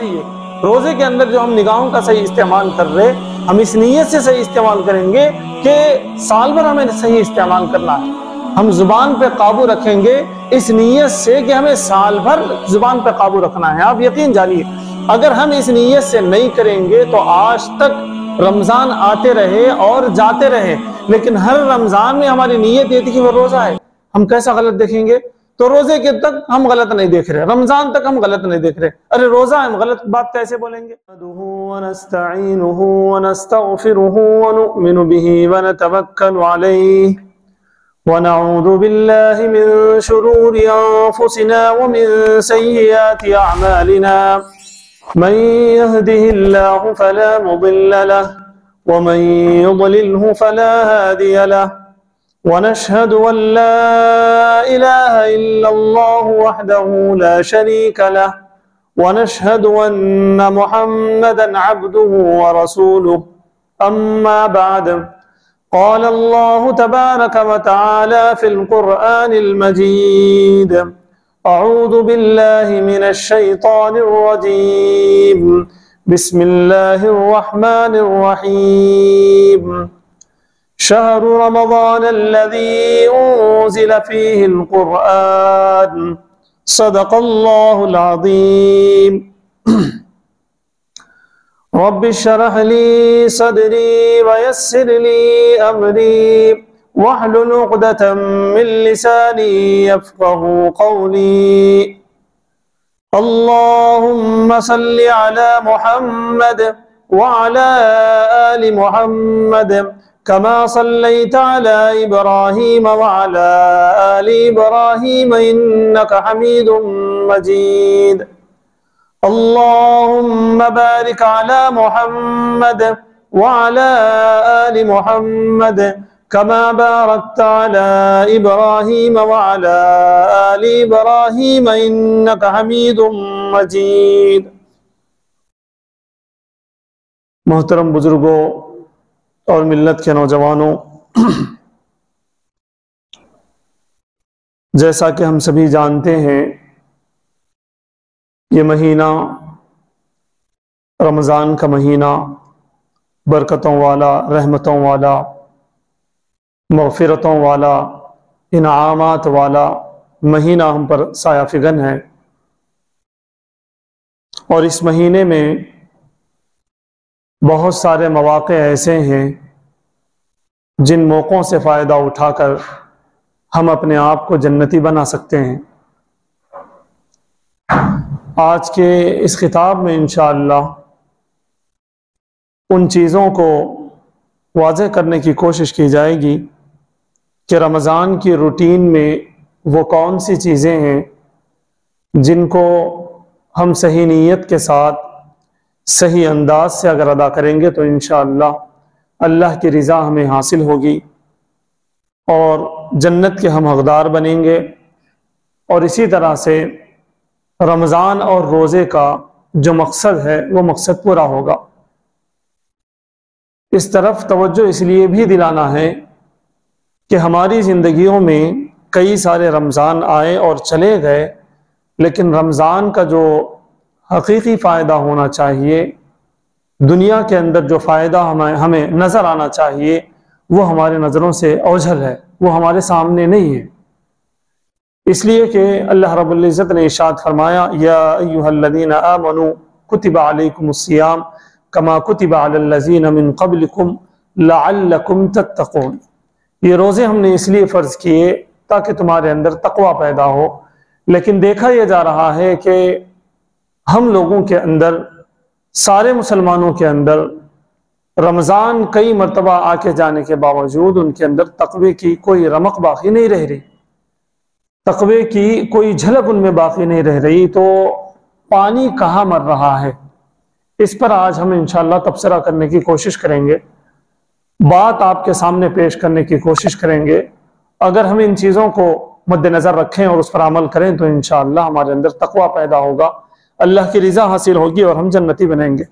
जारी है। रोजे के अंदर जो हम निगाहों का सही इस्तेमाल कर रहे, हम इस नीयत से सही इस्तेमाल करेंगे कि साल भर हमें सही इस्तेमाल करना है। हम जुबान पे काबू रखेंगे इस नीयत से कि हमें साल भर जुबान पे काबू रखना है। आप यकीन जानिए, अगर हम इस नीयत से नहीं करेंगे तो आज तक रमजान आते रहे और जाते रहे, लेकिन हर रमजान में हमारी नीयत ये थी कि वो रोजा है। हम कैसा गलत देखेंगे? तो रोजे के तक हम गलत नहीं देख रहे, रमजान तक हम गलत नहीं देख रहे, अरे रोजा हम गलत बात कैसे बोलेंगे? वनऊज़ु बिल्लाहि मिन शुरूरि अनफुसिना व मिन सय्यिआति अअमालिना मन यहदिहिल्लाहु फला मुदिल्ल लहु व मन युद्लिल्हु फला हादिय लहु वनशहदु अन ला इलाहा इल्लल्लाहु वहदहु ला शरीका लहु वनशहदु अन्न मुहम्मदन अब्दुहु व रसूलुहु अम्मा बअद क़ाल अल्लाहु तबारक व तआला फ़िल क़ुरआनिल मजीद अऊज़ु बिल्लाहि मिनश शैतानिर रजीम बिस्मिल्लाहिर रहमानिर रहीम शहरु रमज़ानल्लज़ी उन्ज़िल फ़ीहिल क़ुरआन सदक़ल्लाहुल अज़ीम रब्बि इश्रह ली सदरी वयस्सिर ली अमरी वहलुल उक़दतम मिन लिसानी यफ़क़हू क़ौली अल्लाहुम्मा सल्लि अला मुहम्मद व अला आलि मुहम्मद कमा सल्लैता अला इब्राहीम व अला आलि इब्राहीम इन्नका हमीदुम मजीद अल्लाहुम्मा बारिक अला मुहम्मद व अला आलि मुहम्मद कमा बारकता अला इब्राहीम व अला आलि इब्राहीम इन्नका हमीदुम मजीद। मोहतरम बुजुर्गों और मिल्लत के नौजवानों, जैसा कि हम सभी जानते हैं, ये महीना रमज़ान का महीना बरकतों वाला, रहमतों वाला, मग़फ़िरतों वाला, इनामात वाला महीना हम पर साया फ़िग़न है। और इस महीने में बहुत सारे मौक़े ऐसे हैं जिन मौक़ों से फ़ायदा उठाकर हम अपने आप को जन्नती बना सकते हैं। आज के इस खिताब में इंशाअल्लाह उन चीज़ों को वाज़ेह करने की कोशिश की जाएगी कि रमज़ान की रूटीन में वो कौन सी चीज़ें हैं जिनको हम सही नीयत के साथ सही अंदाज से अगर अदा करेंगे तो इंशाअल्लाह अल्लाह की रज़ा हमें हासिल होगी और जन्नत के हम हक़दार बनेंगे। और इसी तरह से रमज़ान और रोज़े का जो मकसद है वो मकसद पूरा होगा। इस तरफ तवज्जो इसलिए भी दिलाना है कि हमारी ज़िंदगियों में कई सारे रमज़ान आए और चले गए, लेकिन रमज़ान का जो हकीकी फ़ायदा होना चाहिए, दुनिया के अंदर जो फ़ायदा हमें नज़र आना चाहिए, वो हमारे नज़रों से ओझल है, वो हमारे सामने नहीं है। इसलिए कि अल्लाह रब्बुल इज़्ज़त ने इरशाद फरमाया, या अय्युहल्लज़ीना आमनू कुतिबा अलैकुमुस्सियाम कमा कुतिबा अलल्लज़ीना मिन क़ब्लिकुम लअल्लकुम तत्तक़ून। ये रोज़े हमने इसलिए फ़र्ज़ किए ताकि तुम्हारे अंदर तक़वा पैदा हो। लेकिन देखा यह जा रहा है कि हम लोगों के अंदर, सारे मुसलमानों के अंदर रमज़ान कई मरतबा आके जाने के बावजूद उनके अंदर तक़वे की कोई रमक बाकी नहीं रह रही, तक़वे की कोई झलक उनमें बाकी नहीं रह रही। तो पानी कहाँ मर रहा है, इस पर आज हम इंशाअल्लाह तबसरा करने की कोशिश करेंगे, बात आपके सामने पेश करने की कोशिश करेंगे। अगर हम इन चीज़ों को मद्देनज़र रखें और उस पर अमल करें तो इंशाअल्लाह हमारे अंदर तक़वा पैदा होगा, अल्लाह की रज़ा हासिल होगी और हम जन्नती बनेंगे।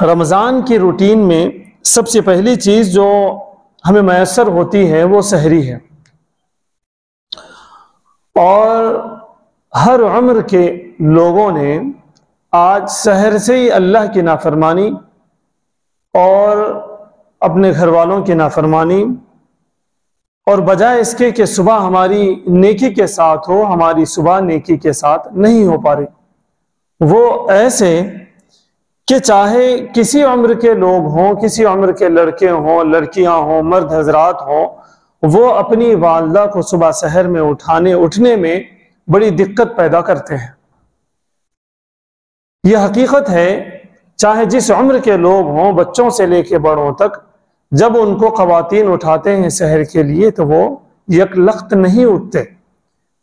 रमज़ान की रूटीन में सबसे पहली चीज़ जो हमें मैसर होती है वो सहरी है। और हर उम्र के लोगों ने आज शहर से ही अल्लाह की नाफरमानी और अपने घर वालों की नाफरमानी, और बजाय इसके कि सुबह हमारी नेकी के साथ हो, हमारी सुबह नेकी के साथ नहीं हो पा रही। वो ऐसे कि चाहे किसी उम्र के लोग हों, किसी उम्र के लड़के हों, लड़कियां हों, मर्द हजरात हों, वो अपनी वालदा को सुबह शहर में उठने में बड़ी दिक्कत पैदा करते हैं। यह हकीकत है, चाहे जिस उम्र के लोग हों, बच्चों से लेकर बड़ों तक, जब उनको खवातीन उठाते हैं शहर के लिए तो वो यकलख्त नहीं उठते,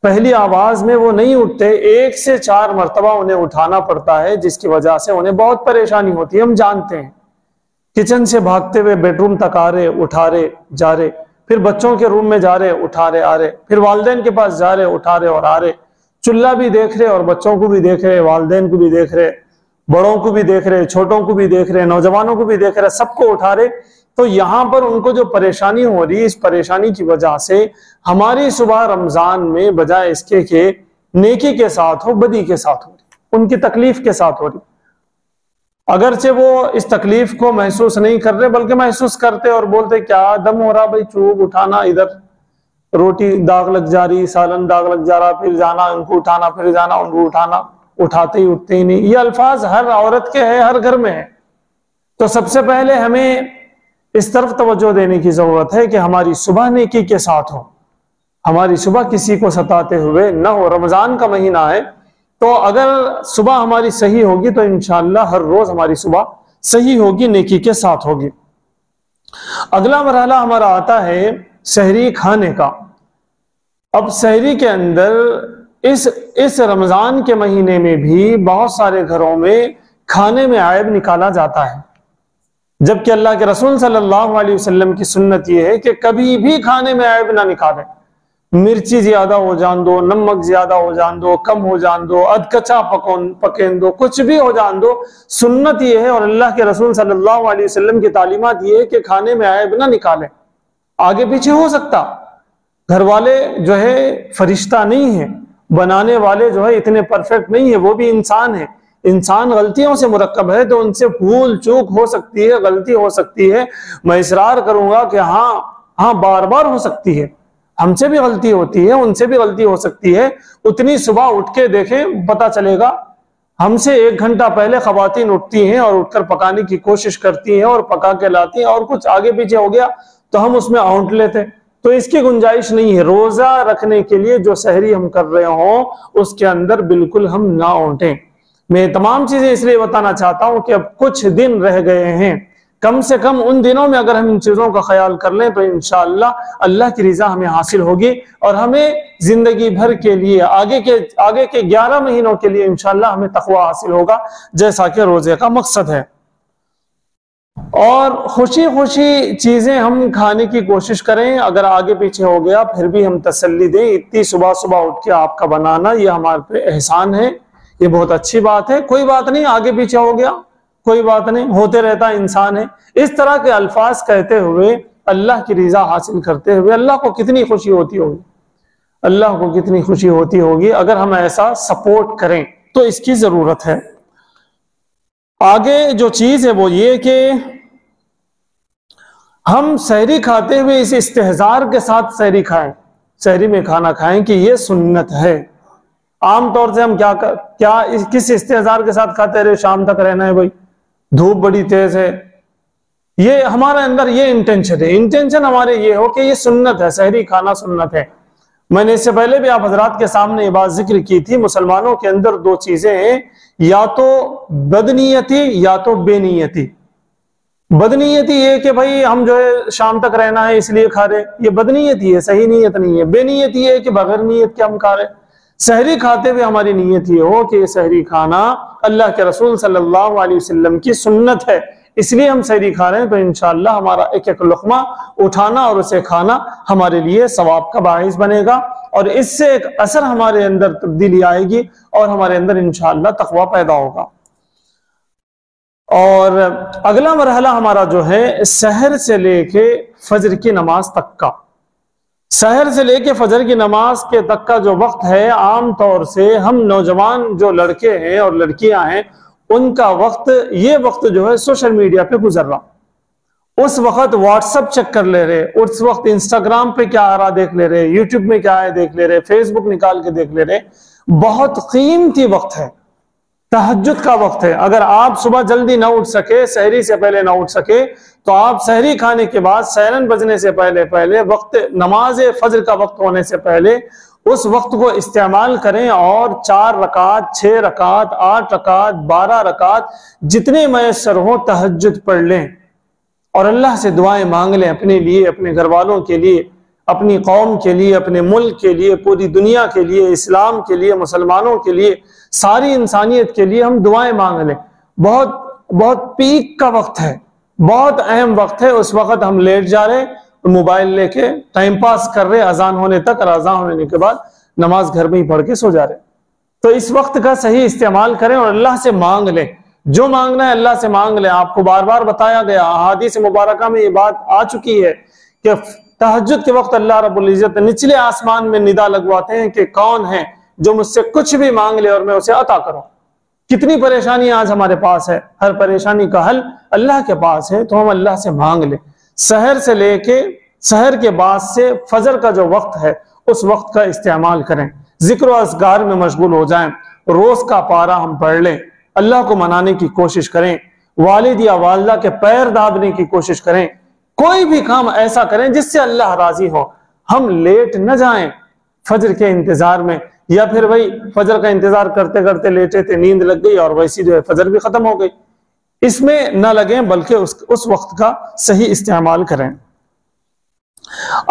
पहली आवाज में वो नहीं उठते, 1 से 4 मरतबा उन्हें उठाना पड़ता है, जिसकी वजह से उन्हें बहुत परेशानी होती है। हम जानते हैं, किचन से भागते हुए बेडरूम तक आ रहे, उठा रहे, जा रहे, फिर बच्चों के रूम में जा रहे, उठा रहे, आ रहे, फिर वालिदैन के पास जा रहे, उठा रहे और आ रहे, चुल्ला भी देख रहे और बच्चों को भी देख रहे, वालिदैन को भी देख रहे, बड़ों को भी देख रहे, छोटों को भी देख रहे, नौजवानों को भी देख रहे, सबको उठा रहे। तो यहां पर उनको जो परेशानी हो रही है, इस परेशानी की वजह से हमारी सुबह रमजान में बजाय इसके के नेकी के साथ हो, बदी के साथ हो रही, उनकी तकलीफ के साथ हो रही। अगरचे वो इस तकलीफ को महसूस नहीं कर रहे, बल्कि महसूस करते और बोलते क्या दम हो रहा भाई, चूक उठाना, इधर रोटी दाग लग जा रही, सालन दाग लग जा रहा, फिर जाना उनको उठाना, फिर जाना उनको उठाना, उठाते ही उठते ही नहीं। ये अल्फाज हर औरत के हैं, हर घर में है। तो सबसे पहले हमें इस तरफ तवज्जो देने की जरूरत है कि हमारी सुबह नेकी के साथ हो, हमारी सुबह किसी को सताते हुए न हो। रमजान का महीना है, तो अगर सुबह हमारी सही होगी तो इंशाअल्लाह हर रोज हमारी सुबह सही होगी, नेकी के साथ होगी। अगला मरहला हमारा आता है सहरी खाने का। अब सहरी के अंदर इस रमजान के महीने में भी बहुत सारे घरों में खाने में ऐब निकाला जाता है, जबकि अल्लाह के रसूल सल्लल्लाहु अलैहि वसल्लम की सुन्नत यह है कि कभी भी खाने में ऐब ना निकालें। मिर्ची ज्यादा हो जान दो, नमक ज्यादा हो जान दो, कम हो जान दो, अधकच्चा पकेन दो, कुछ भी हो जान दो, सुन्नत यह है और अल्लाह के रसूल सल्लल्लाहु अलैहि वसल्लम की तालीमात ये है कि खाने में ऐब ना निकालें। आगे पीछे हो सकता, घर वाले जो है फरिश्ता नहीं है, बनाने वाले जो है इतने परफेक्ट नहीं है, वो भी इंसान है, इंसान गलतियों से मुरक्कब है, तो उनसे भूल चूक हो सकती है, गलती हो सकती है। मैं इसरार करूंगा कि हाँ बार बार हो सकती है, हमसे भी गलती होती है, उनसे भी गलती हो सकती है। उतनी सुबह उठ के देखें, पता चलेगा हमसे 1 घंटा पहले खवातीन उठती हैं और उठकर पकाने की कोशिश करती हैं और पका के लाती हैं, और कुछ आगे पीछे हो गया तो हम उसमें औंट लेते। तो इसकी गुंजाइश नहीं है। रोजा रखने के लिए जो सहरी हम कर रहे हों उसके अंदर बिल्कुल हम ना औंटें। मैं तमाम चीजें इसलिए बताना चाहता हूं कि अब कुछ दिन रह गए हैं, कम से कम उन दिनों में अगर हम इन चीजों का ख्याल कर लें तो इंशाअल्लाह अल्लाह की रिजा हमें हासिल होगी और हमें जिंदगी भर के लिए आगे के 11 महीनों के लिए इंशाअल्लाह हमें तकवा हासिल होगा, जैसा कि रोजे का मकसद है। और खुशी खुशी चीजें हम खाने की कोशिश करें, अगर आगे पीछे हो गया फिर भी हम तसल्ली दें। इतनी सुबह सुबह उठ के आपका बनाना ये हमारे पे एहसान है, ये बहुत अच्छी बात है। कोई बात नहीं, आगे पीछे हो गया कोई बात नहीं, होते रहता, इंसान है। इस तरह के अल्फाज कहते हुए अल्लाह की रिजा हासिल करते हुए अल्लाह को कितनी खुशी होती होगी, अल्लाह को कितनी खुशी होती होगी अगर हम ऐसा सपोर्ट करें। तो इसकी जरूरत है। आगे जो चीज है वो ये कि हम सहरी खाते हुए इस इस्तेहजार के साथ सहरी खाएं, सहरी में खाना खाएं कि ये सुन्नत है। आमतौर से हम किस इस्तेहजार के साथ खाते रहे, शाम तक रहना है भाई, धूप बड़ी तेज है, ये हमारे अंदर ये इंटेंशन है। इंटेंशन हमारे ये हो कि ये सुन्नत है, सहरी खाना सुन्नत है। मैंने इससे पहले भी आप हजरात के सामने ये बात जिक्र की थी, मुसलमानों के अंदर 2 चीजें हैं, या तो बदनीयती या तो बेनीयती। बदनीयती ये कि भाई हम जो है शाम तक रहना है इसलिए खा रहे, ये बदनीयती है, सही नीयत नहीं है। बेनीयती है कि बगैर नीयत के हम खा रहे। सहरी खाते हुए हमारी नीयत ये हो कि सहरी खाना अल्लाह के रसूल सल्लल्लाहु अलैहि वसल्लम की सुन्नत है, इसलिए हम सहरी खा रहे हैं। तो इंशाअल्लाह हमारा एक एक लुक़मा उठाना और उसे खाना हमारे लिए सवाब का बाइस बनेगा और इससे एक असर हमारे अंदर तब्दीली आएगी और हमारे अंदर इंशाअल्लाह तक़वा पैदा होगा। और अगला मरहला हमारा जो है सहर से लेके फजर की नमाज तक का। सहर से लेके फजर की नमाज के तक का जो वक्त है, आम तौर से हम नौजवान जो लड़के हैं और लड़कियां हैं, उनका वक्त, ये वक्त जो है सोशल मीडिया पे गुजर रहा। उस वक्त व्हाट्सएप चेक कर ले रहे, उस वक्त इंस्टाग्राम पे क्या आ रहा देख ले रहे, यूट्यूब में क्या है देख ले रहे, फेसबुक निकाल के देख ले रहे। बहुत कीमती वक्त है, तहज्जुद का वक्त है। अगर आप सुबह जल्दी ना उठ सके, सहरी से पहले ना उठ सके, तो आप सहरी खाने के बाद, सैरन बजने से पहले पहले, वक्त नमाज फजर का वक्त होने से पहले उस वक्त को इस्तेमाल करें और 4 रकात, 6 रकात, 8 रकात, 12 रकात, जितने मैसर हो तहज्जुद पढ़ लें और अल्लाह से दुआएं मांग लें, अपने लिए, अपने घर वालों के लिए, अपनी कौम के लिए, अपने मुल्क के लिए, पूरी दुनिया के लिए, इस्लाम के लिए, मुसलमानों के लिए, सारी इंसानियत के लिए हम दुआएं मांग लें। बहुत बहुत पीक का वक्त है, बहुत अहम वक्त है। उस वक्त हम लेट जा रहे, मोबाइल लेके टाइम पास कर रहे अजान होने तक, और अजान होने के बाद नमाज घर में ही पढ़ के सो जा रहे। तो इस वक्त का सही इस्तेमाल करें और अल्लाह से मांग लें, जो मांगना है अल्लाह से मांग लें। आपको बार बार बताया गया, अहादीस मुबारका में ये बात आ चुकी है कि तहज्जुद के वक्त अल्लाह रब्बुल इज्जत निचले आसमान में निदा लगवाते हैं कि कौन है जो मुझसे कुछ भी मांग ले और मैं उसे अता करूं। कितनी परेशानी आज हमारे पास है, हर परेशानी का हल अल्लाह के पास है, तो हम अल्लाह से मांग ले। सहर से लेके सहर के बाद से फजर का जो वक्त है, उस वक्त का इस्तेमाल करें, जिक्र और अस्गार में मशगूल हो जाएं, रोज का पारा हम पढ़ लें, अल्लाह को मनाने की कोशिश करें, वालिद या वालिदा के पैर दाबने की कोशिश करें, कोई भी काम ऐसा करें जिससे अल्लाह राजी हो। हम लेट न जाएं फजर के इंतजार में, या फिर वही फजर का इंतजार करते करते लेटे थे, नींद लग गई और वैसी जो है फजर भी खत्म हो गई। इसमें न लगें, बल्कि उस वक्त का सही इस्तेमाल करें।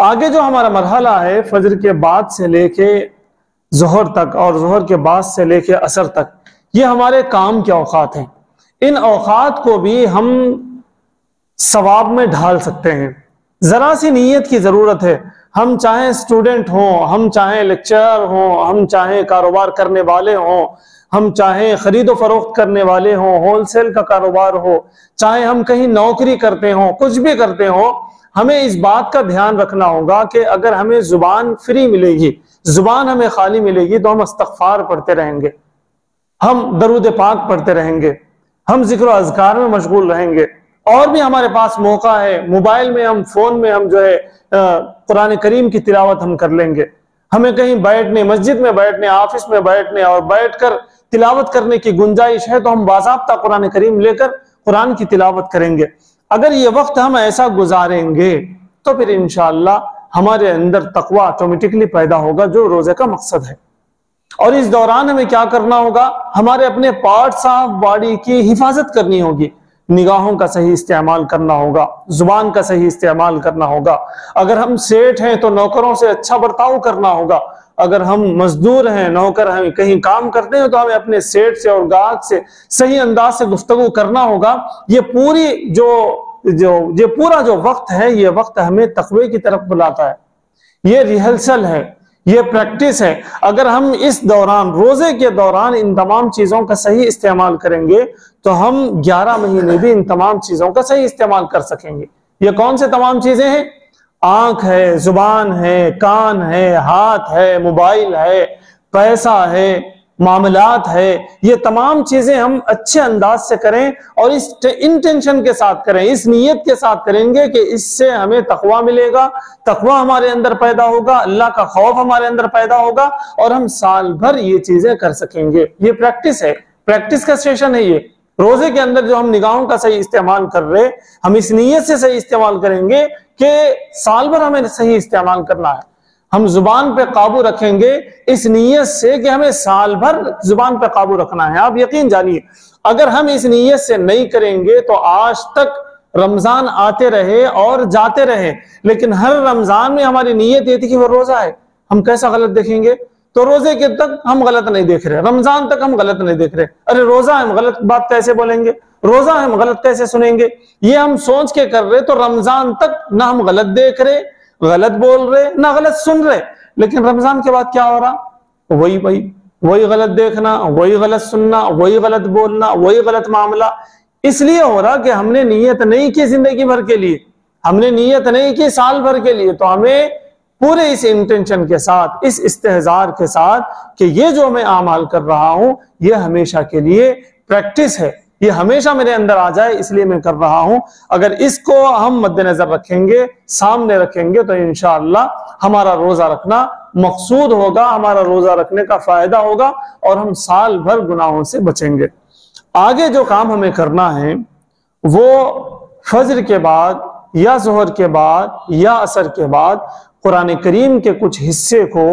आगे जो हमारा मरहला है, फजर के बाद से लेके जोहर तक और जोहर के बाद से लेके असर तक, ये हमारे काम के औकात हैं। इन औकात को भी हम सवाब में ढाल सकते हैं। जरा सी नीयत की जरूरत है। हम चाहे स्टूडेंट हों, हम चाहे लेक्चरर हों, हम चाहे कारोबार करने वाले हों, हम चाहे खरीदो फरोख्त करने वाले हों, होलसेल का कारोबार हो, चाहे हम कहीं नौकरी करते हों, कुछ भी करते हों, हमें इस बात का ध्यान रखना होगा कि अगर हमें जुबान फ्री मिलेगी, जुबान हमें खाली मिलेगी, तो हम इस्तग़फ़ार पढ़ते रहेंगे, हम दरूद पाक पढ़ते रहेंगे, हम जिक्र अज़कार में मशगूल रहेंगे। और भी हमारे पास मौका है, मोबाइल में हम, फोन में हम जो है कुरान करीम की तिलावत हम कर लेंगे। हमें कहीं बैठने, मस्जिद में बैठने, ऑफिस में बैठने और बैठकर तिलावत करने की गुंजाइश है, तो हम बाज़ाब्ता कुरान करीम लेकर कुरान की तिलावत करेंगे। अगर ये वक्त हम ऐसा गुजारेंगे तो फिर इंशाअल्लाह हमारे अंदर तकवा ऑटोमेटिकली पैदा होगा, जो रोजे का मकसद है। और इस दौरान हमें क्या करना होगा, हमारे अपने पार्ट्स ऑफ बॉडी की हिफाजत करनी होगी। निगाहों का सही इस्तेमाल करना होगा, जुबान का सही इस्तेमाल करना होगा। अगर हम सेठ हैं तो नौकरों से अच्छा बर्ताव करना होगा। अगर हम मजदूर हैं, नौकर हैं, कहीं काम करते हैं, तो हमें अपने सेठ से और गाहक से सही अंदाज से गुफ्तगू करना होगा। ये पूरी ये पूरा जो वक्त है, ये वक्त हमें तकवे की तरफ बुलाता है। ये रिहर्सल है, ये प्रैक्टिस है। अगर हम इस दौरान, रोजे के दौरान, इन तमाम चीजों का सही इस्तेमाल करेंगे तो हम 11 महीने भी इन तमाम चीजों का सही इस्तेमाल कर सकेंगे। ये कौन से तमाम चीजें हैं? आंख है, जुबान है, कान है, हाथ है, मोबाइल है, पैसा है, मामलात है। ये तमाम चीजें हम अच्छे अंदाज से करें और इस इंटेंशन के साथ करें, इस नीयत के साथ करेंगे कि इससे हमें तकवा मिलेगा, तकवा हमारे अंदर पैदा होगा, अल्लाह का खौफ हमारे अंदर पैदा होगा और हम साल भर ये चीजें कर सकेंगे। ये प्रैक्टिस है, प्रैक्टिस का सेशन है। ये रोजे के अंदर जो हम निगाहों का सही इस्तेमाल कर रहे, हम इस नीयत से सही इस्तेमाल करेंगे कि साल भर हमें सही इस्तेमाल करना है। हम जुबान पे काबू रखेंगे इस नीयत से कि हमें साल भर जुबान पे काबू रखना है। आप यकीन जानिए, अगर हम इस नीयत से नहीं करेंगे तो आज तक रमजान आते रहे और जाते रहे, लेकिन हर रमजान में हमारी नीयत ये थी कि वो रोजा है। हम कैसा गलत देखेंगे? तो रोजे के तक हम गलत नहीं देख रहे, रमजान तक हम गलत नहीं देख रहे। अरे रोजा हम गलत बात कैसे बोलेंगे, रोजा हम गलत कैसे सुनेंगे? ये हम सोच के कर रहे, तो रमजान तक ना हम गलत देख रहे, गलत बोल रहे, ना गलत सुन रहे। लेकिन रमजान के बाद क्या हो रहा? वही गलत देखना, वही गलत सुनना, वही गलत बोलना, वही गलत मामला। इसलिए हो रहा कि हमने नीयत नहीं की जिंदगी भर के लिए, हमने नीयत नहीं की साल भर के लिए। तो हमें पूरे इस इंटेंशन के साथ, इस इस्तेहजार के साथ कि ये जो मैं आमाल कर रहा हूं ये हमेशा के लिए प्रैक्टिस है, ये हमेशा मेरे अंदर आ जाए इसलिए मैं कर रहा हूं। अगर इसको हम मद्देनजर रखेंगे, सामने रखेंगे, तो इंशाअल्लाह हमारा रोजा रखना मकसूद होगा, हमारा रोजा रखने का फायदा होगा और हम साल भर गुनाहों से बचेंगे। आगे जो काम हमें करना है वो फजर के बाद या जोहर के बाद या असर के बाद कुरान करीम के कुछ हिस्से को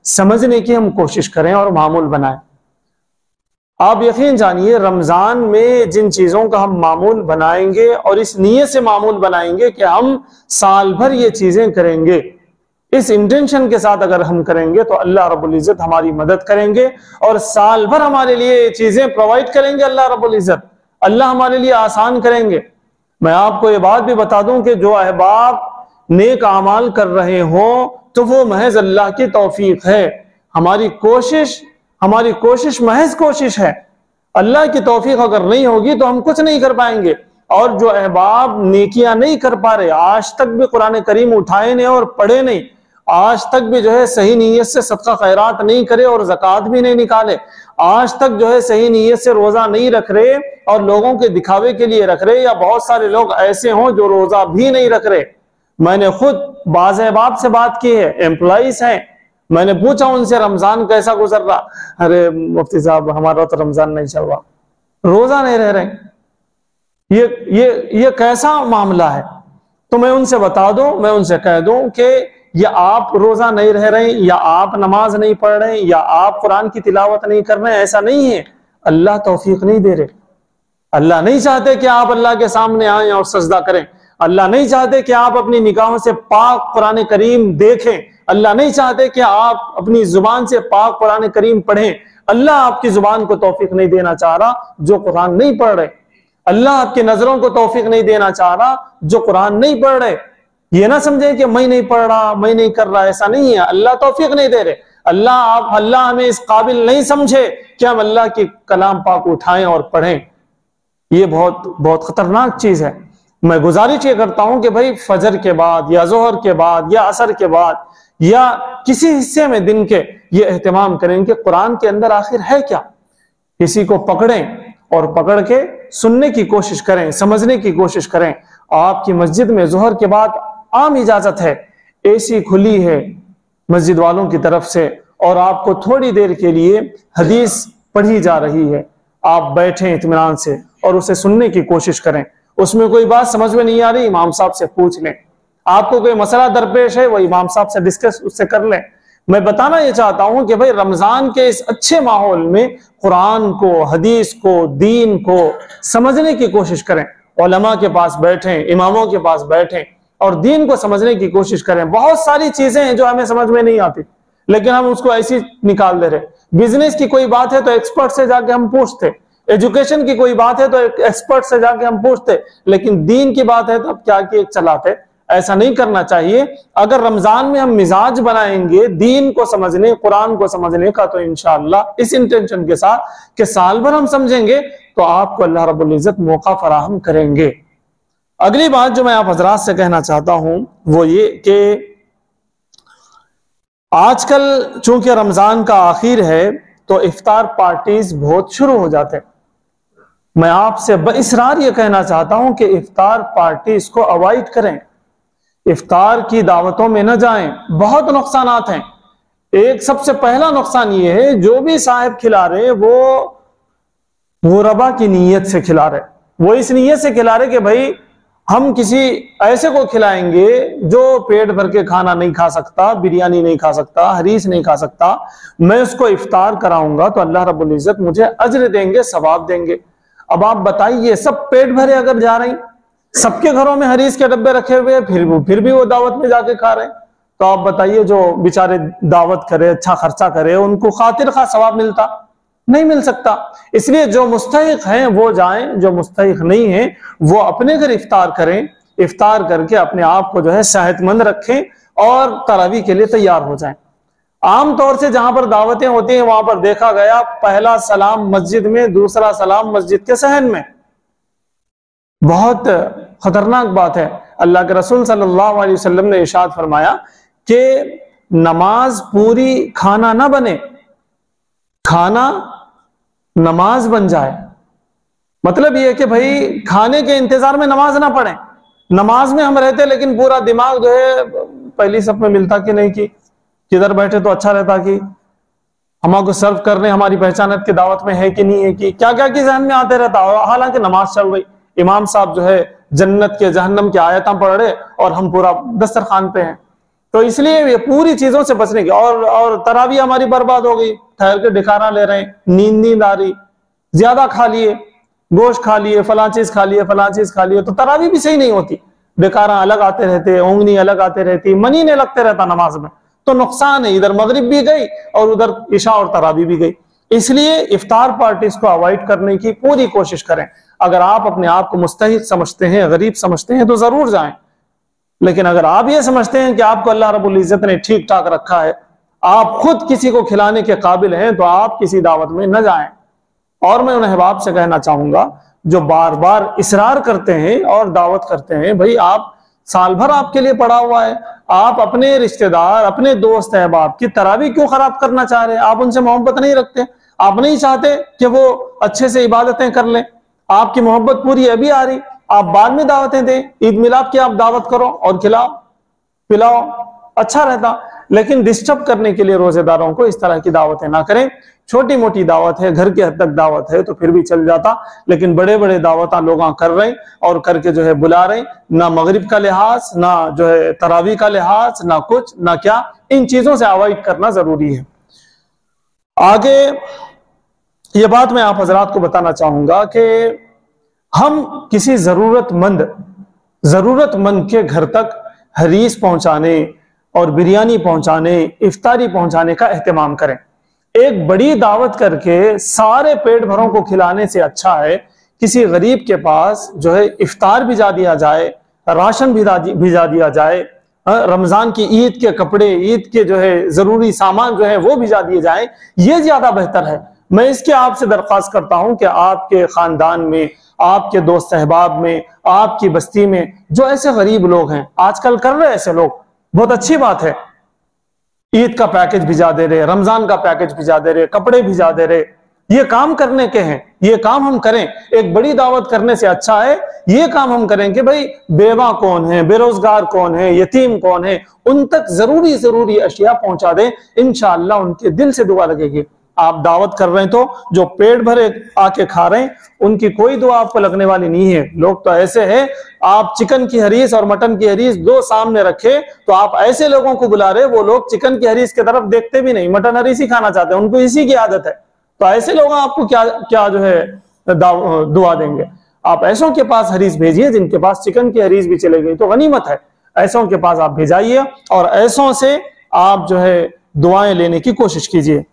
समझने की हम कोशिश करें और मामूल बनाएं। आप यकीन जानिए, रमजान में जिन चीजों का हम मामूल बनाएंगे और इस नीयत से मामूल बनाएंगे कि हम साल भर ये चीजें करेंगे, इस इंटेंशन के साथ अगर हम करेंगे तो अल्लाह रब्बुल इज्जत हमारी मदद करेंगे और साल भर हमारे लिए ये चीजें प्रोवाइड करेंगे। अल्लाह रब्बुल इज्जत, अल्लाह हमारे लिए आसान करेंगे। मैं आपको ये बात भी बता दूं कि जो अहबाब नेक आमाल कर रहे हो तो वो महज अल्लाह की तौफीक है। हमारी कोशिश महज कोशिश है। अल्लाह की तौफीक अगर नहीं होगी तो हम कुछ नहीं कर पाएंगे। और जो अहबाब नेकियां नहीं कर पा रहे, आज तक भी कुरान करीम उठाए नहीं और पढ़े नहीं, आज तक भी जो है सही नीयत से सदका खैरात नहीं करे और ज़कात भी नहीं निकाले, आज तक जो है सही नीयत से रोजा नहीं रख रहे और लोगों के दिखावे के लिए रख रहे, या बहुत सारे लोग ऐसे हों जो रोजा भी नहीं रख रहे। मैंने खुद बाज़ अहबाब से बात की है, एम्प्लॉइज हैं, मैंने पूछा उनसे रमजान कैसा गुजर रहा, अरे मुफ्ती साहब हमारा तो रमजान नहीं चल रहा, रोजा नहीं रह रहे, ये कैसा मामला है। तो मैं उनसे बता दूं, मैं उनसे कह दूं कि या आप रोजा नहीं रह रहे, या आप नमाज नहीं पढ़ रहे, या आप कुरान की तिलावत नहीं कर रहे, ऐसा नहीं है। अल्लाह तौफीक नहीं दे रहे। अल्लाह नहीं चाहते कि आप अल्लाह के सामने आए और सजदा करें। अल्लाह नहीं चाहते कि आप अपनी निगाहों से पाक कुरान करीम देखें। अल्लाह नहीं चाहते कि आप अपनी जुबान से पाक कुरान करीम पढ़ें। अल्लाह आपकी जुबान को तौफीक नहीं देना चाह रहा जो कुरान नहीं पढ़ रहे। अल्लाह आपकी नजरों को तौफीक नहीं देना चाह रहा जो कुरान नहीं पढ़ रहे। ये ना समझे कि मैं नहीं पढ़ रहा, मैं नहीं कर रहा, ऐसा नहीं है। अल्लाह तौफीक नहीं दे रहे। अल्लाह हमें इस काबिल नहीं समझे कि हम अल्लाह की कलाम पाक उठाएं और पढ़ें। ये बहुत बहुत खतरनाक चीज है। मैं गुजारिश ये करता हूं कि भाई फजर के बाद या जोहर के बाद या असर के बाद या किसी हिस्से में दिन के ये एहतमाम करें कि कुरान के अंदर आखिर है क्या। किसी को पकड़ें और पकड़ के सुनने की कोशिश करें, समझने की कोशिश करें। आपकी मस्जिद में जोहर के बाद आम इजाजत है, एसी खुली है मस्जिद वालों की तरफ से और आपको थोड़ी देर के लिए हदीस पढ़ी जा रही है, आप बैठें इत्मीनान से और उसे सुनने की कोशिश करें। उसमें कोई बात समझ में नहीं आ रही, इमाम साहब से पूछ लें। आपको कोई मसला दरपेश है, वो इमाम साहब से डिस्कस उससे कर लें। मैं बताना ये चाहता हूं कि भाई रमजान के इस अच्छे माहौल में कुरान को, हदीस को, दीन को समझने की कोशिश करें। उलमा के पास बैठें, इमामों के पास बैठें और दीन को समझने की कोशिश करें। बहुत सारी चीजें हैं जो हमें समझ में नहीं आती, लेकिन हम उसको ऐसी निकाल दे रहे। बिजनेस की कोई बात है तो एक्सपर्ट से जाके हम पूछते, एजुकेशन की कोई बात है तो एक्सपर्ट से जाके हम पूछते, लेकिन दीन की बात है तो अब क्या कि चलाते। ऐसा नहीं करना चाहिए। अगर रमजान में हम मिजाज बनाएंगे दीन को समझने, कुरान को समझने का, तो इंशाअल्लाह इस इंटेंशन के साथ कि साल भर हम समझेंगे तो आपको अल्लाह रब्बुल इज्जत मौका फराहम करेंगे। अगली बात जो मैं आप हजरात से कहना चाहता हूं वो ये कि आजकल चूंकि रमजान का आखिर है तो इफ्तार पार्टीज बहुत शुरू हो जाते हैं। मैं आपसे बइसरार ये कहना चाहता हूं कि इफ्तार पार्टीज को अवॉइड करें, इफ्तार की दावतों में न जाएं। बहुत नुकसानात हैं। एक सबसे पहला नुकसान ये है, जो भी साहिब खिला रहे वो रबा की नीयत से खिला रहे। वो इस नीयत से खिला रहे कि भाई हम किसी ऐसे को खिलाएंगे जो पेट भर के खाना नहीं खा सकता, बिरयानी नहीं खा सकता, हरीस नहीं खा सकता, मैं उसको इफ्तार कराऊंगा तो अल्लाह रब्बुल इज्जत मुझे अज्र देंगे, सवाब देंगे। अब आप बताइए, सब पेट भरे अगर जा रही, सबके घरों में हरीस के डब्बे रखे हुए, फिर भी वो दावत में जाके खा रहे, तो आप बताइए जो बेचारे दावत करे, अच्छा खर्चा करे, उनको खातिर खा सवाब मिलता? नहीं मिल सकता। इसलिए जो मुस्तहिक हैं वो जाएं, जो मुस्तहिक नहीं है वो अपने घर इफ्तार करें। इफ्तार करके अपने आप को जो है सेहतमंद रखें और तरावी के लिए तैयार हो जाएं। आमतौर से जहां पर दावतें होती हैं वहां पर देखा गया पहला सलाम मस्जिद में, दूसरा सलाम मस्जिद के सहन में। बहुत खतरनाक बात है। अल्लाह के रसूल सल्लल्लाहु अलैहि वसल्लम ने इरशाद फरमाया कि नमाज पूरी खाना ना बने, खाना नमाज बन जाए। मतलब यह है कि भाई खाने के इंतजार में नमाज ना पढ़े। नमाज में हम रहते लेकिन पूरा दिमाग जो है पहली सब में मिलता कि नहीं, कि किधर बैठे तो अच्छा रहता, कि हमको सर्व करने हमारी पहचानत की दावत में है कि नहीं है, कि क्या क्या की जहन में आते रहता। और हालांकि नमाज चल रही, इमाम साहब जो है जन्नत के जहन्नम की आयतां पढ़ रहे और हम पूरा दस्तरखान पे हैं। तो इसलिए ये पूरी चीजों से बचने की। और तरावी हमारी बर्बाद हो गई, ठहर के ढिकारा ले रहे हैं, नींद आ रही, ज्यादा खा लिए, गोश्त खा लिए, फला चीज खा लिए, फला चीज खा लिए, तो तरावी भी सही नहीं होती। ढिकारा अलग आते रहते, ओंगनी अलग आते रहती, मन ही नहीं लगते रहता नमाज में, तो नुकसान है। इधर मगरिब भी गई और उधर इशा और तरावी भी गई। इसलिए इफ्तार पार्टीज को अवॉइड करने की पूरी कोशिश करें। अगर आप अपने आप को मुस्तहिक समझते हैं, गरीब समझते हैं, तो जरूर जाएं। लेकिन अगर आप ये समझते हैं कि आपको अल्लाह रब्बुल इज्जत ने ठीक ठाक रखा है, आप खुद किसी को खिलाने के काबिल हैं, तो आप किसी दावत में न जाएं। और मैं उन अहबाब से कहना चाहूंगा जो बार बार इसरार करते हैं और दावत करते हैं, भाई आप साल भर आपके लिए पड़ा हुआ है, आप अपने रिश्तेदार, अपने दोस्त अहबाब की तरावी क्यों खराब करना चाह रहे हैं? आप उनसे मोहब्बत नहीं रखते, आप नहीं चाहते कि वो अच्छे से इबादतें कर लें, आपकी मोहब्बत पूरी अभी आ रही, आप बाद में दावतें दें। ईद मिलाद की आप दावत करो और खिलाओ पिलाओ, अच्छा रहता। लेकिन डिस्टर्ब करने के लिए रोजेदारों को इस तरह की दावतें ना करें। छोटी मोटी दावत है, घर के हद तक दावत है तो फिर भी चल जाता, लेकिन बड़े बड़े दावत लोग कर रहे और करके जो है बुला रहे, ना मगरिब का लिहाज, ना जो है तरावी का लिहाज, ना कुछ ना क्या। इन चीजों से अवॉइड करना जरूरी है। आगे ये बात मैं आप हजरात को बताना चाहूंगा कि हम किसी जरूरतमंद के घर तक हरीस पहुंचाने और बिरयानी पहुंचाने, इफ्तारी पहुंचाने का एहतमाम करें। एक बड़ी दावत करके सारे पेट भरों को खिलाने से अच्छा है किसी गरीब के पास जो है इफ्तार भिजा दिया जाए, राशन भिजा दिया जाए, रमजान की ईद के कपड़े, ईद के जो है जरूरी सामान जो है वो भिजा दिए जाए, ये ज्यादा बेहतर है। मैं इसके आपसे दरख्वास्त करता हूं कि आपके खानदान में, आपके दोस्त अहबाब में, आपकी बस्ती में जो ऐसे गरीब लोग हैं, आजकल कर रहे ऐसे लोग, बहुत अच्छी बात है, ईद का पैकेज भिजा दे रहे, रमजान का पैकेज भिजा दे रहे, कपड़े भिजा दे रहे, ये काम करने के हैं, ये काम हम करें। एक बड़ी दावत करने से अच्छा है ये काम हम करें कि भाई बेवा कौन है, बेरोजगार कौन है, यतीम कौन है, उन तक जरूरी अशिया पहुंचा दें। इंशाअल्लाह उनके दिल से दुआ लगेगी। आप दावत कर रहे हैं तो जो पेट भरे आके खा रहे हैं उनकी कोई दुआ आपको लगने वाली नहीं है। लोग तो ऐसे हैं, आप चिकन की हरीस और मटन की हरीस दो सामने रखे तो आप ऐसे लोगों को बुला रहे, वो लोग चिकन की हरीस की तरफ देखते भी नहीं, मटन हरीस ही खाना चाहते हैं, उनको इसी की आदत है। तो ऐसे लोग आपको क्या जो है दुआ देंगे? आप ऐसों के पास हरीस भेजिए जिनके पास चिकन की हरीस भी चले गई तो गनीमत है, ऐसों के पास आप भेजाइए और ऐसों से आप जो है दुआएं लेने की कोशिश कीजिए।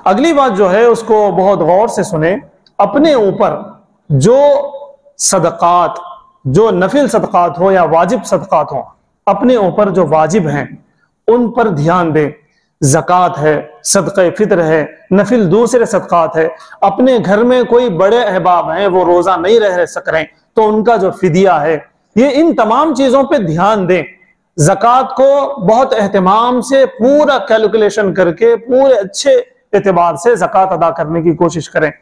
अगली बात जो है उसको बहुत गौर से सुने। अपने ऊपर जो सदकात, जो नफिल सदकात हो या वाजिब सदकात हो, अपने ऊपर जो वाजिब हैं उन पर ध्यान दें। ज़कात है, सदक़े फित्र है, नफिल दूसरे सदकात है। अपने घर में कोई बड़े अहबाब हैं वो रोजा नहीं रह सक रहे तो उनका जो फिदिया है, ये इन तमाम चीजों पे ध्यान दें। ज़कात को बहुत एहतमाम से पूरा कैलकुलेशन करके पूरे अच्छे एतबार से ज़कात अदा करने की कोशिश करें।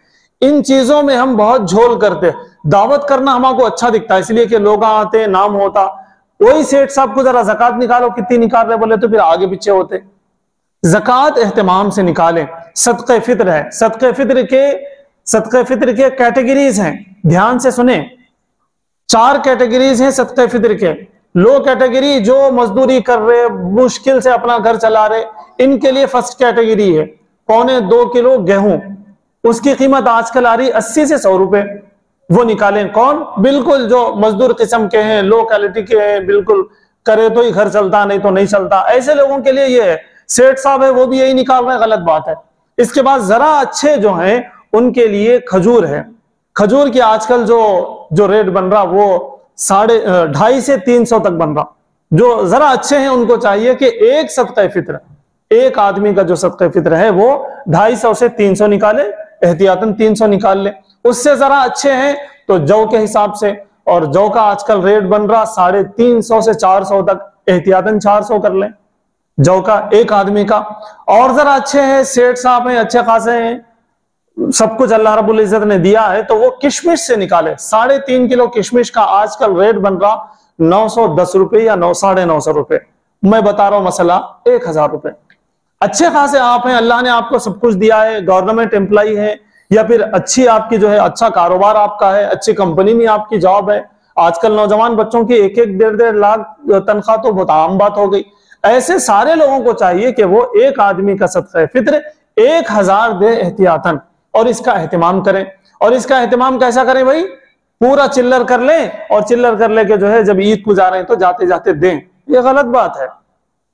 इन चीजों में हम बहुत झोल करते, दावत करना हमको अच्छा दिखता है इसलिए कि लोग आते, नाम होता, वही सेठ साहब को जरा ज़कात निकालो, कितनी निकाल रहे बोले तो फिर आगे पीछे होते। ज़कात एहतमाम से निकालें। सदक़े फित्र है, सदक़े फित्र के कैटेगरीज हैं, ध्यान से सुने। 4 कैटेगरीज हैं सदक़े फित्र के। लो कैटेगरी जो मजदूरी कर रहे, मुश्किल से अपना घर चला रहे, इनके लिए फर्स्ट कैटेगरी है 1.25 किलो गेहूं, उसकी कीमत आजकल आ रही 80 से 100 रुपए। वो निकालें। कौन? बिल्कुल जो मजदूर किस्म के हैं, लो क्वालिटी के हैं, बिल्कुल करे तो ही घर चलता, नहीं तो नहीं चलता, ऐसे लोगों के लिए ये है। सेठ साहब है वो भी यही निकाल रहे हैं, गलत बात है। इसके बाद जरा अच्छे जो हैं उनके लिए खजूर है। खजूर की आजकल जो रेट बन रहा वो 250 से 300 तक बन रहा। जो जरा अच्छे हैं उनको चाहिए कि एक सदक़े फित्र, एक आदमी का जो सदक़े फित्र है वो 250 से 300 निकाले, एहतियातन 300 निकाल ले। उससे जरा अच्छे हैं तो जौ के हिसाब से, और जौ का आजकल रेट बन रहा 350 से 400 तक, एहतियातन 400 कर लें। जौ का एक आदमी का। और जरा अच्छे हैं, सेठ साहब हैं, अच्छे खासे हैं, सब कुछ अल्लाह रब्बुल इज्जत ने दिया है, तो वो किशमिश से निकाले। 3.5 किलो किशमिश का आजकल रेट बन रहा 910 रुपए या 900-950 रुपए। मैं बता रहा हूं मसला 1000 रुपए। अच्छे खासे आप हैं, अल्लाह ने आपको सब कुछ दिया है, गवर्नमेंट एम्प्लॉई है, या फिर अच्छी आपकी जो है अच्छा कारोबार आपका है, अच्छी कंपनी में आपकी जॉब है। आजकल नौजवान बच्चों की 1-1, 1.5 लाख तनख्वाह तो बहुत आम बात हो गई। ऐसे सारे लोगों को चाहिए कि वो एक आदमी का सदका फित्र 1000 दे एहतियातन, और इसका एहतमाम करें। और इसका एहतमाम कैसा करें भाई? पूरा चिल्लर कर लें, और चिल्लर कर लेके जो है जब ईद को जा रहे हैं तो जाते जाते दें। ये गलत बात है,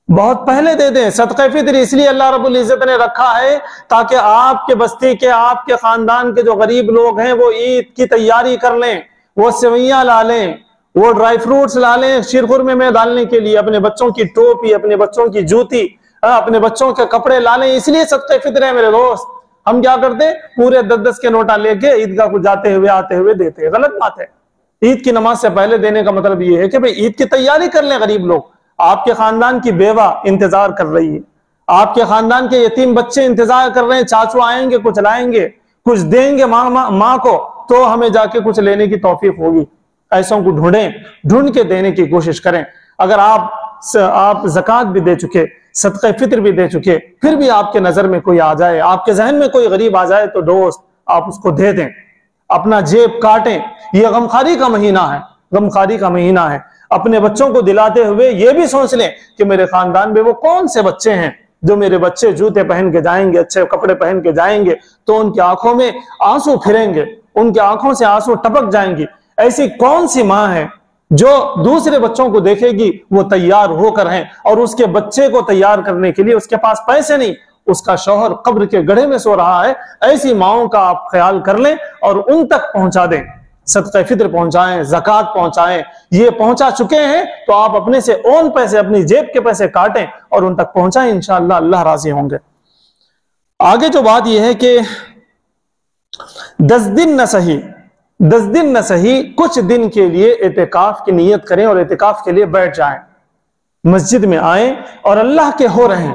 बहुत पहले दे दें। सदका फित्र इसलिए अल्लाह रब्बुल इज्जत ने रखा है ताकि आपके बस्ती के, आपके खानदान के जो गरीब लोग हैं वो ईद की तैयारी कर लें, वो सेवैयां ला लें, वो ड्राई फ्रूट्स ला लें शीरखुरमे में डालने के लिए, अपने बच्चों की टोपी, अपने बच्चों की जूती, अपने बच्चों के कपड़े ला लें। इसलिए सदका फित्र है मेरे दोस्त। हम क्या करते? पूरे 10-10 के नोटा लेके ईदगाह को जाते हुए आते हुए देते हैं। गलत बात है। ईद की नमाज से पहले देने का मतलब ये है कि भाई ईद की तैयारी कर लें गरीब लोग। आपके खानदान की बेवा इंतजार कर रही है, आपके खानदान के यतीम बच्चे इंतजार कर रहे हैं, चाचू आएंगे, कुछ लाएंगे, कुछ देंगे माँ को, तो हमें जाके कुछ लेने की तौफीक होगी। ऐसों को ढूंढें, ढूंढ के देने की कोशिश करें। अगर आप ज़कात भी दे चुके, सदका फित्र भी दे चुके, फिर भी आपके नजर में कोई आ जाए, आपके जहन में कोई गरीब आ जाए, तो दोस्त आप उसको दे दें, अपना जेब काटें। यह गमखारी का महीना है, गमखारी का महीना है। अपने बच्चों को दिलाते हुए ये भी सोच लें कि मेरे खानदान में वो कौन से बच्चे हैं जो मेरे बच्चे जूते पहन के जाएंगे, अच्छे कपड़े पहन के जाएंगे, तो उनकी आंखों में आंसू फिरेंगे, उनकी आंखों से आंसू टपक जाएंगी। ऐसी कौन सी माँ है जो दूसरे बच्चों को देखेगी वो तैयार होकर हैं, और उसके बच्चे को तैयार करने के लिए उसके पास पैसे नहीं, उसका शौहर कब्र के गड्ढे में सो रहा है। ऐसी माओं का आप ख्याल कर लें और उन तक पहुंचा दें, सदका फित्र पहुंचाएं, ज़कात पहुंचाएं। ये पहुंचा चुके हैं तो आप अपने से ओन पैसे, अपनी जेब के पैसे काटें और उन तक पहुंचाएं, इंशाअल्लाह अल्लाह राजी होंगे। आगे जो बात यह है कि 10 दिन न सही, 10 दिन न सही, कुछ दिन के लिए एतिकाफ की नीयत करें और एतिकाफ के लिए बैठ जाएं, मस्जिद में आए और अल्लाह के हो रहें,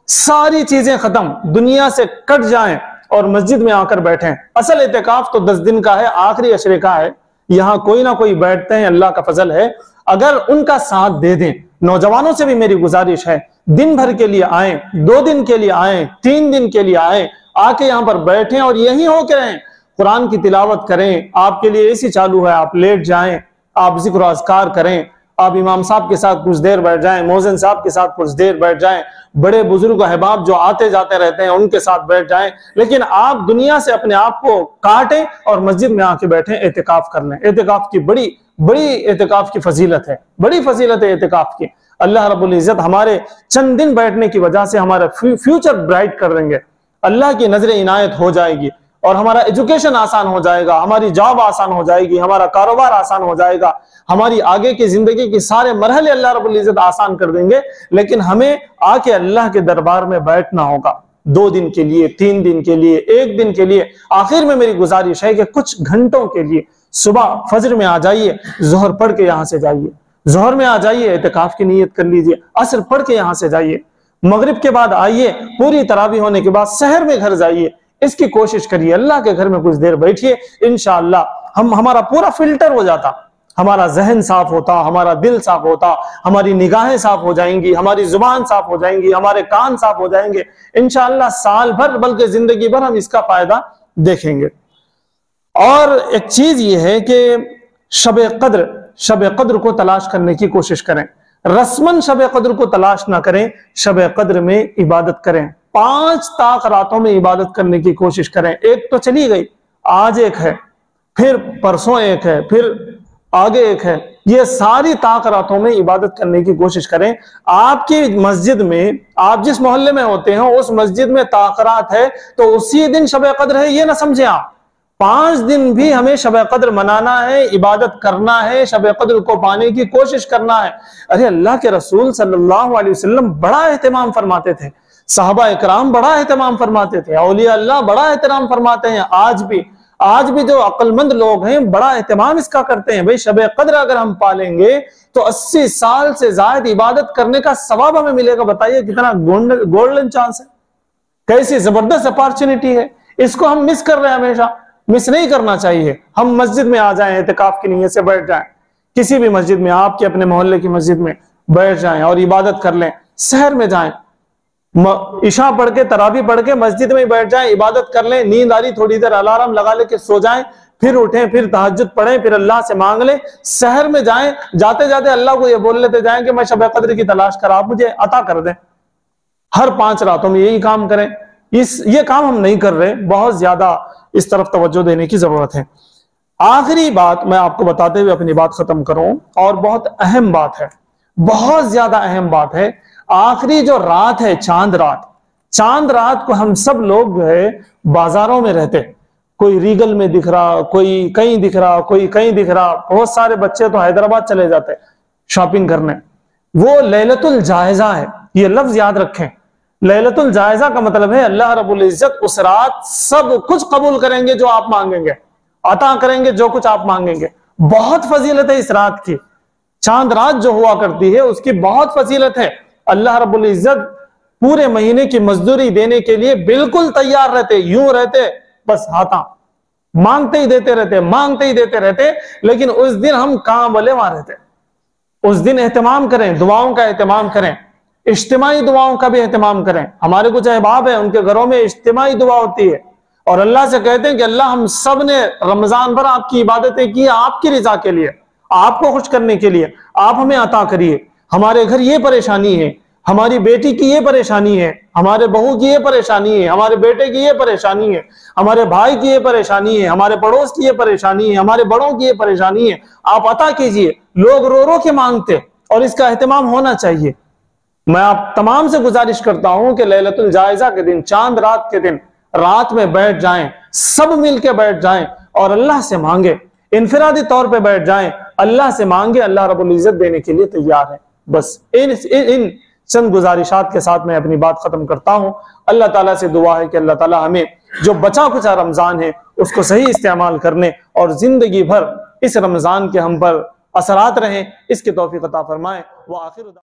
सारी चीजें खत्म, दुनिया से कट जाएं और मस्जिद में आकर बैठें। असल एतिकाफ तो 10 दिन का है, आखिरी अशरे का है। यहां कोई ना कोई बैठते हैं, अल्लाह का फजल है, अगर उनका साथ दे दें। नौजवानों से भी मेरी गुजारिश है, दिन भर के लिए आए, 2 दिन के लिए आए, 3 दिन के लिए आए, आके यहां पर बैठें और यहीं होकर रहें, कुरान की तिलावत करें। आपके लिए एसी चालू है, आप लेट जाएं, आप जिक्र अज़कार करें, आप इमाम साहब के साथ कुछ देर बैठ जाएं, मोज़िन साहब के साथ कुछ देर बैठ जाएं, बड़े बुजुर्ग अहबाब जो आते जाते रहते हैं उनके साथ बैठ जाएं, लेकिन आप दुनिया से अपने आप को काटें और मस्जिद में आके बैठें, एतिकाफ कर लें। एतिकाफ की बड़ी बड़ी एतिकाफ की फजीलत है, बड़ी फजीलत है एतिकाफ की। अल्लाह रब्बुल इज्जत हमारे चंद दिन बैठने की वजह से हमारा फ्यूचर ब्राइट कर देंगे, अल्लाह की नजर इनायत हो जाएगी और हमारा एजुकेशन आसान हो जाएगा, हमारी जॉब आसान हो जाएगी, हमारा कारोबार आसान हो जाएगा, हमारी आगे की जिंदगी के सारे मरहले अल्लाह रब्बुल इज्जत आसान कर देंगे। लेकिन हमें आके अल्लाह के दरबार में बैठना होगा 2 दिन के लिए, 3 दिन के लिए, 1 दिन के लिए। आखिर में मेरी गुजारिश है कि कुछ घंटों के लिए सुबह फजर में आ जाइए, जोहर पढ़ के यहां से जाइए, जोहर में आ जाइए, एतिकाफ की नीयत कर लीजिए, असर पढ़ के यहां से जाइए, मगरिब के बाद आइए, पूरी तरावी होने के बाद सहर में घर जाइए। इसकी कोशिश करिए, अल्लाह के घर में कुछ देर बैठिए, इंशाअल्लाह हमारा पूरा फिल्टर हो जाता, हमारा जहन साफ होता, हमारा दिल साफ होता, हमारी निगाहें साफ हो जाएंगी, हमारी जुबान साफ हो जाएंगी, हमारे कान साफ हो जाएंगे। इंशाअल्लाह साल भर बल्कि जिंदगी भर हम इसका फायदा देखेंगे। और एक चीज ये है कि शब कद्र को तलाश करने की कोशिश करें। रस्मन शब कद्र को तलाश ना करें, शब कद्र में इबादत करें। 5 ताक रातों में इबादत करने की कोशिश करें। एक तो चली गई, आज एक है, फिर परसों एक है, फिर आगे एक है। ये सारी ताक रातों में इबादत करने की कोशिश करें। आपकी मस्जिद में, आप जिस मोहल्ले में होते हैं उस मस्जिद में ताकरात है तो उसी दिन शब कद्र है, ये ना समझे आप। 5 दिन भी हमें शब कद्र मनाना है, इबादत करना है, शब कद्र को पाने की कोशिश करना है। अरे अल्लाह के रसूल सल्लल्लाहु अलैहि वसल्लम बड़ा एहतमाम फरमाते थे, सहाबा इकराम बड़ा एहतमाम फरमाते थे, औलिया अल्लाह बड़ा एहतराम फरमाते हैं आज भी। आज भी जो अक्लमंद लोग हैं बड़ा एहतमाम इसका करते हैं, भाई शब कद्र अगर हम पालेंगे तो 80 साल से ज्यादा इबादत करने का सवाब हमें मिलेगा। बताइए कितना गोल्डन चांस है, कैसी जबरदस्त अपॉर्चुनिटी है। इसको हम मिस कर रहे हैं, हमेशा मिस नहीं करना चाहिए। हम मस्जिद में आ जाएं, एतिकाफ की नीयत से बैठ जाएं, किसी भी मस्जिद में, आपके अपने मोहल्ले की मस्जिद में बैठ जाएं और इबादत कर लें। शहर में जाएं, इशा पढ़ के, तरावी पढ़ के मस्जिद में बैठ जाएं, इबादत कर लें। नींद आ रही थोड़ी देर अलार्म लगा लेके सो जाएं, फिर उठें, फिर तहज्जुद पढ़ें, फिर अल्लाह से मांग लें। शहर में जाएं, जाते जाते अल्लाह को ये बोल लेते जाएं कि मैं शब कद्र की तलाश कर, आप मुझे अता कर दें। हर 5 रातों में यही काम करें। ये काम हम नहीं कर रहे, बहुत ज्यादा इस तरफ तवज्जो देने की जरूरत है। आखिरी बात मैं आपको बताते हुए अपनी बात खत्म करूं, और बहुत अहम बात है, बहुत ज्यादा अहम बात है। आखिरी जो रात है, चांद रात, चांद रात को हम सब लोग जो है बाजारों में रहते, कोई रीगल में दिख रहा, कोई कहीं दिख रहा, कोई कहीं दिख रहा। बहुत सारे बच्चे तो हैदराबाद चले जाते शॉपिंग करने। वो लैलतुल जायजा है, ये लफ्ज याद रखें। लैलतुल जायजा का मतलब है अल्लाह रब्बुल इज्जत उस रात सब कुछ कबूल करेंगे जो आप मांगेंगे, अता करेंगे जो कुछ आप मांगेंगे। बहुत फजीलत है इस रात की। चांद रात जो हुआ करती है उसकी बहुत फजीलत है। अल्लाह रब्बुल इज्जत पूरे महीने की मजदूरी देने के लिए बिल्कुल तैयार रहते, यूं रहते बस हाथा मांगते ही देते रहते, मांगते ही देते रहते। लेकिन उस दिन हम कहां बोले वहां रहते। उस दिन एहतमाम करें, दुआओं का एहतमाम करें, इज्तिमाई दुआओं का भी एहतमाम करें। हमारे कुछ अहबाब है, उनके घरों में इज्तिमाई दुआ होती है और अल्लाह से कहते हैं कि अल्लाह हम सब ने रमजान भर आपकी इबादतें की, आपकी रिजा के लिए, आपको खुश करने के लिए, आप हमें अता करिए। हमारे घर ये परेशानी है, हमारी बेटी की ये परेशानी है, हमारे बहू की ये परेशानी है, हमारे बेटे की ये परेशानी है, हमारे भाई की ये परेशानी है, हमारे पड़ोस की ये परेशानी है, हमारे बड़ों की ये परेशानी है, आप अता कीजिए। लोग रो रो के मांगते और इसका एहतमाम होना चाहिए। मैं आप तमाम से गुजारिश करता हूं कि लैलतुल जायजा के दिन, चांद रात के दिन रात में बैठ जाएं, सब मिलके बैठ जाएं और अल्लाह से मांगे, इनफरादी तौर पे बैठ जाएं, अल्लाह से मांगे। अल्लाह रब्बुल इज्जत देने के लिए तैयार है। बस इन चंद गुजारिशात के साथ मैं अपनी बात खत्म करता हूं। अल्लाह ताला से दुआ है कि अल्लाह ताला हमें जो बचा खुचा रमजान है उसको सही इस्तेमाल करने और जिंदगी भर इस रमजान के हम पर असरात रहें, इसकी तौफीक अता फरमाए। वो आखिर